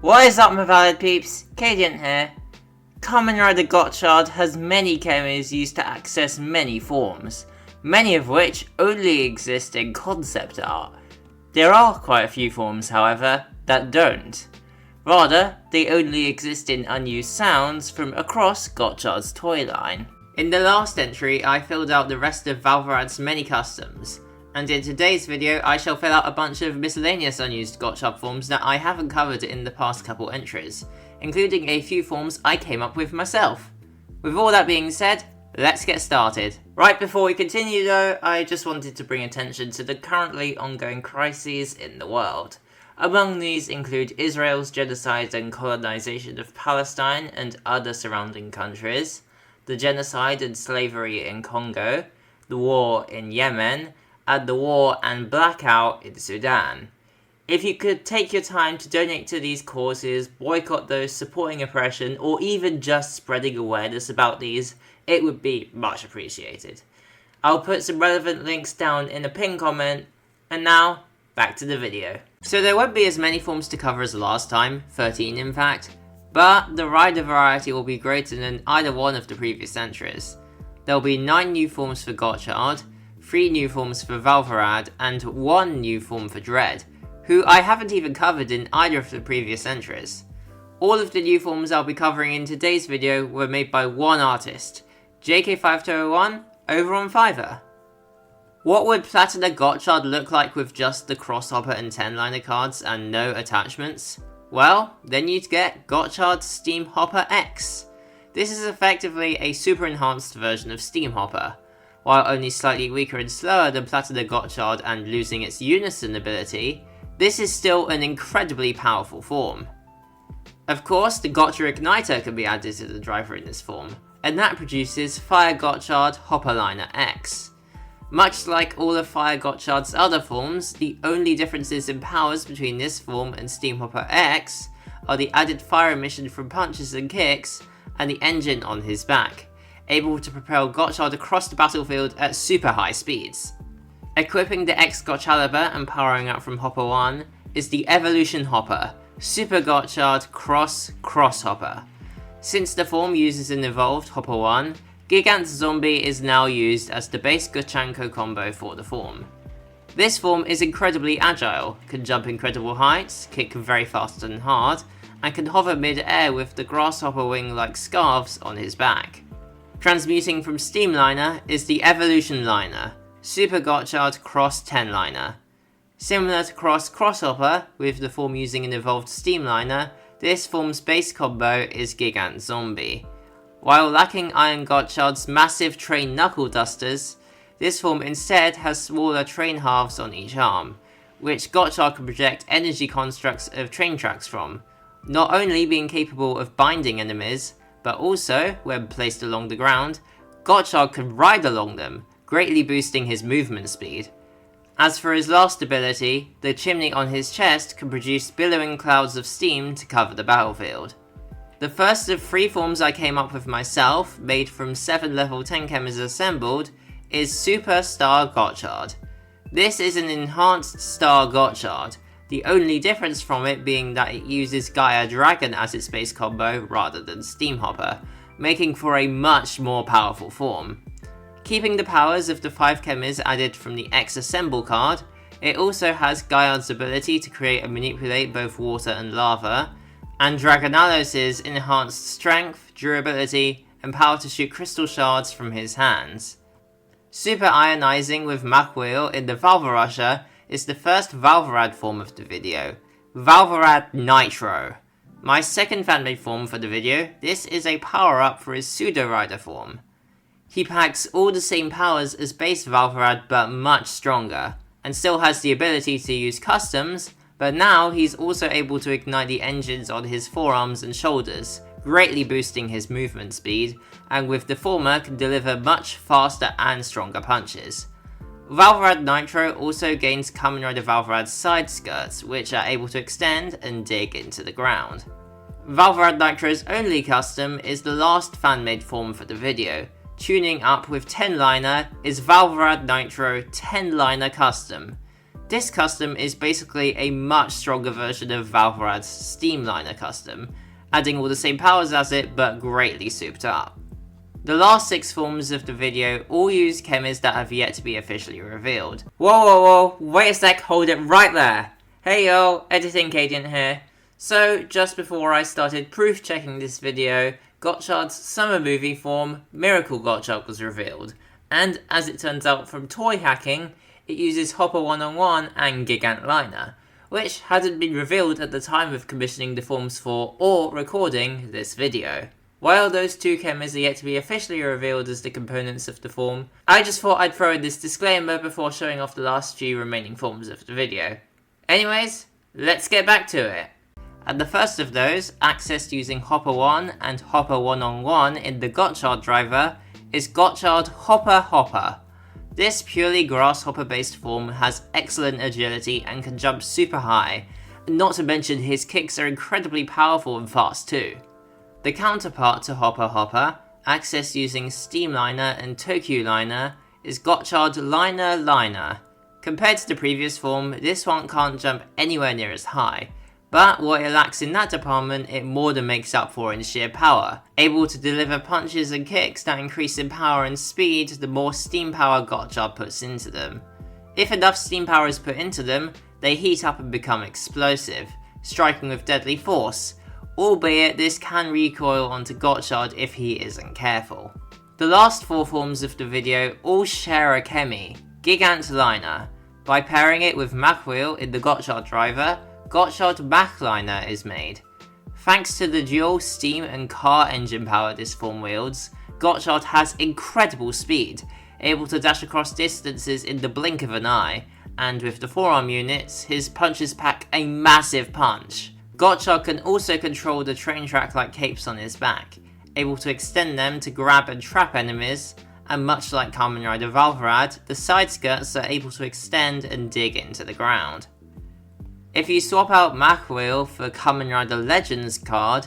What is up, my valid peeps? Cadian here. Kamen Rider Gotchard has many cameos used to access many forms, many of which only exist in concept art. There are quite a few forms, however, that don't. Rather, they only exist in unused sounds from across Gotchard's toy line. In the last entry, I filled out the rest of Valvarad's many customs, and in today's video I shall fill out a bunch of miscellaneous unused Gotchard forms that I haven't covered in the past couple entries, including a few forms I came up with myself. With all that being said, let's get started. Right before we continue though, I just wanted to bring attention to the currently ongoing crises in the world. Among these include Israel's genocide and colonization of Palestine and other surrounding countries, the genocide and slavery in Congo, the war in Yemen, and the war and blackout in Sudan. If you could take your time to donate to these causes, boycott those supporting oppression, or even just spreading awareness about these, it would be much appreciated. I'll put some relevant links down in a pinned comment, and now, back to the video. So there won't be as many forms to cover as last time, 13 in fact, but the rider variety will be greater than either one of the previous entries. There will be 9 new forms for Gotchard, 3 new forms for Valvarad, and 1 new form for Dread, who I haven't even covered in either of the previous entries. All of the new forms I'll be covering in today's video were made by one artist, JK5201, over on Fiverr. What would Platina Gotchard look like with just the Crosshopper and 10-liner cards and no attachments? Well, then you'd get Gotchard Steam Hopper X. This is effectively a super enhanced version of Steam Hopper. While only slightly weaker and slower than Platina Gotchard and losing its Unison ability, this is still an incredibly powerful form. Of course, the Gotchard Igniter can be added to the driver in this form, and that produces Fire Gotchard Hopperliner X. Much like all of Fire Gotchard's other forms, the only differences in powers between this form and Steam Hopper X are the added fire emission from punches and kicks, and the engine on his back, able to propel Gotchard across the battlefield at super high speeds. Equipping the X Gotchaliber and powering up from Hopper 1 is the Evolution Hopper, Super Gotchard Crosshopper. Since the form uses an evolved Hopper 1, Gigant Zombie is now used as the base Gotchanko combo for the form. This form is incredibly agile, can jump incredible heights, kick very fast and hard, and can hover mid-air with the grasshopper wing-like scarves on his back. Transmuting from Steamliner is the Evolution Liner, Super Gotchard Cross 10-liner. Similar to Crosshopper, with the form using an evolved Steamliner, this form's base combo is Gigant Zombie. While lacking Iron Gotchard's massive train knuckle dusters, this form instead has smaller train halves on each arm, which Gotchard can project energy constructs of train tracks from, not only being capable of binding enemies, but also, when placed along the ground, Gotchard can ride along them, greatly boosting his movement speed. As for his last ability, the chimney on his chest can produce billowing clouds of steam to cover the battlefield. The first of 3 forms I came up with myself, made from 7 level 10 chems assembled, is Super Star Gotchard. This is an enhanced Star Gotchard, the only difference from it being that it uses Gaia Dragon as its base combo rather than Steam Hopper, making for a much more powerful form. Keeping the powers of the 5 chems added from the X Assemble card, it also has Gaiard's ability to create and manipulate both water and lava, and Dragonalos' enhanced strength, durability, and power to shoot crystal shards from his hands. Super Ionizing with Mach Wheel in the Valvarusher is the first Valvarad form of the video, Valvarad Nitro. My second fanmade form for the video, this is a power-up for his Pseudo Rider form. He packs all the same powers as base Valvarad but much stronger, and still has the ability to use customs, but now he's also able to ignite the engines on his forearms and shoulders, greatly boosting his movement speed, and with the former can deliver much faster and stronger punches. Valvarad Nitro also gains Kamen Rider Valvarad's side skirts, which are able to extend and dig into the ground. Valvarad Nitro's only custom is the last fan-made form for the video. Tuning up with 10-liner is Valvarad Nitro 10-liner custom. This custom is basically a much stronger version of Valvarad's Steamliner custom, adding all the same powers as it but greatly souped up. The last 6 forms of the video all use chemis that have yet to be officially revealed. Whoa, wait a sec, hold it right there! Hey yo, Editing Kaden here. So, just before I started proof checking this video, Gotchard's summer movie form, Miracle Gotchard, was revealed, and as it turns out from toy hacking, it uses Hopper 1-on-1 and Gigantliner, which hadn't been revealed at the time of commissioning the forms for or recording this video. While those 2 chemis are yet to be officially revealed as the components of the form, I just thought I'd throw in this disclaimer before showing off the last few remaining forms of the video. Anyways, let's get back to it. And the first of those, accessed using Hopper 1 and Hopper 1-on-1 in the Gotchard driver, is Gotchard Hopper. This purely grasshopper based form has excellent agility and can jump super high, not to mention his kicks are incredibly powerful and fast too. The counterpart to Hopper, accessed using Steamliner and Tokyuliner, is Gotchard Liner. Compared to the previous form, this one can't jump anywhere near as high, but what it lacks in that department it more than makes up for in sheer power, able to deliver punches and kicks that increase in power and speed the more steam power Gotchard puts into them. If enough steam power is put into them, they heat up and become explosive, striking with deadly force, albeit this can recoil onto Gotchard if he isn't careful. The last 4 forms of the video all share a chemi, Gigantliner. By pairing it with Machwheel in the Gotchard driver, Gotchard Machliner is made. Thanks to the dual steam and car engine power this form wields, Gotchard has incredible speed, able to dash across distances in the blink of an eye, and with the forearm units, his punches pack a massive punch. Gotchard can also control the train track like capes on his back, able to extend them to grab and trap enemies, and much like Kamen Rider Valvarad, the side skirts are able to extend and dig into the ground. If you swap out Machwheel for Kamen Rider Legends card,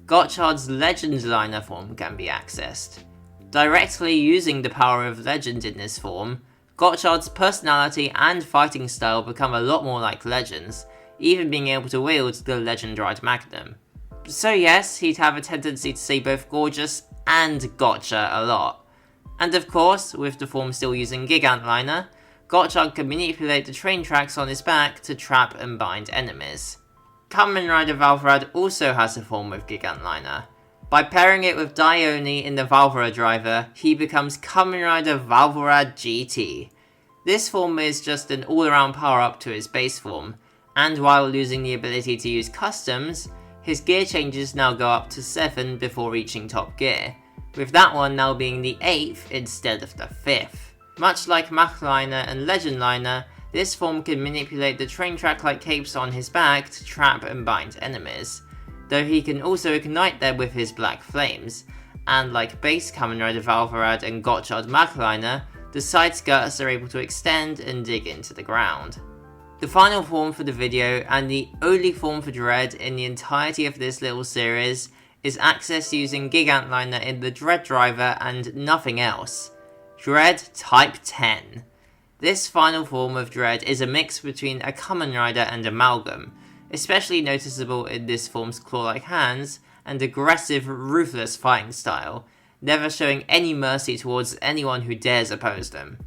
Gotchard's Legend Liner form can be accessed. Directly using the power of Legend in this form, Gotchard's personality and fighting style become a lot more like Legends, even being able to wield the Legend Ride Magnum. So yes, he'd have a tendency to say both gorgeous and gotcha a lot. And of course, with the form still using Gigantliner, Gotchard can manipulate the train tracks on his back to trap and bind enemies. Kamen Rider Valvarad also has a form with Gigantliner. By pairing it with Dione in the Valvaradriver, he becomes Kamen Rider Valvarad GT. This form is just an all-around power-up to his base form, and while losing the ability to use customs, his gear changes now go up to 7 before reaching top gear, with that one now being the 8th instead of the 5th. Much like Machliner and Legendliner, this form can manipulate the train track like capes on his back to trap and bind enemies, though he can also ignite them with his black flames, and like base Kamen Rider Valvarad and Gotchard Machliner, the side skirts are able to extend and dig into the ground. The final form for the video, and the only form for Dread in the entirety of this little series, is accessed using Gigantliner in the Dreadriver and nothing else. Dread Type 10. This final form of Dread is a mix between a Kamen Rider and Amalgam, especially noticeable in this form's claw-like hands and aggressive, ruthless fighting style, never showing any mercy towards anyone who dares oppose them.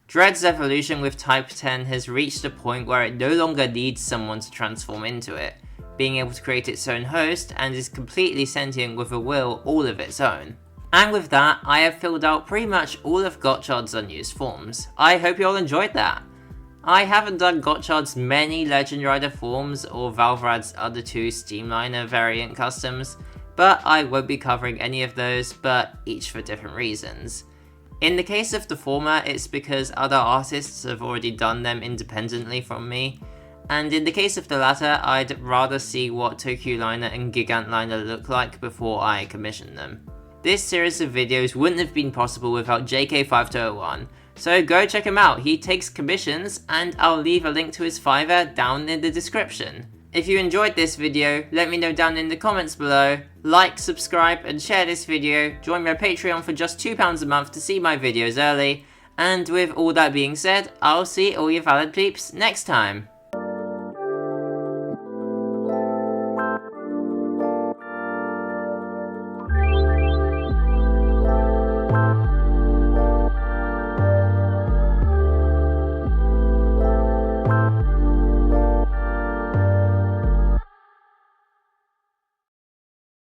Dread's evolution with Type 10 has reached a point where it no longer needs someone to transform into it, being able to create its own host and is completely sentient with a will all of its own. And with that, I have filled out pretty much all of Gotchard's unused forms. I hope you all enjoyed that. I haven't done Gotchard's many Legend Rider forms or Valvarad's other 2 Steamliner variant customs, but I won't be covering any of those, but each for different reasons. In the case of the former, it's because other artists have already done them independently from me, and in the case of the latter, I'd rather see what Tokyuliner and Gigantliner look like before I commission them. This series of videos wouldn't have been possible without JK5201, so go check him out, he takes commissions, and I'll leave a link to his Fiverr down in the description. If you enjoyed this video, let me know down in the comments below, like, subscribe and share this video, join my Patreon for just £2 a month to see my videos early, And with all that being said, I'll see all you valid peeps next time.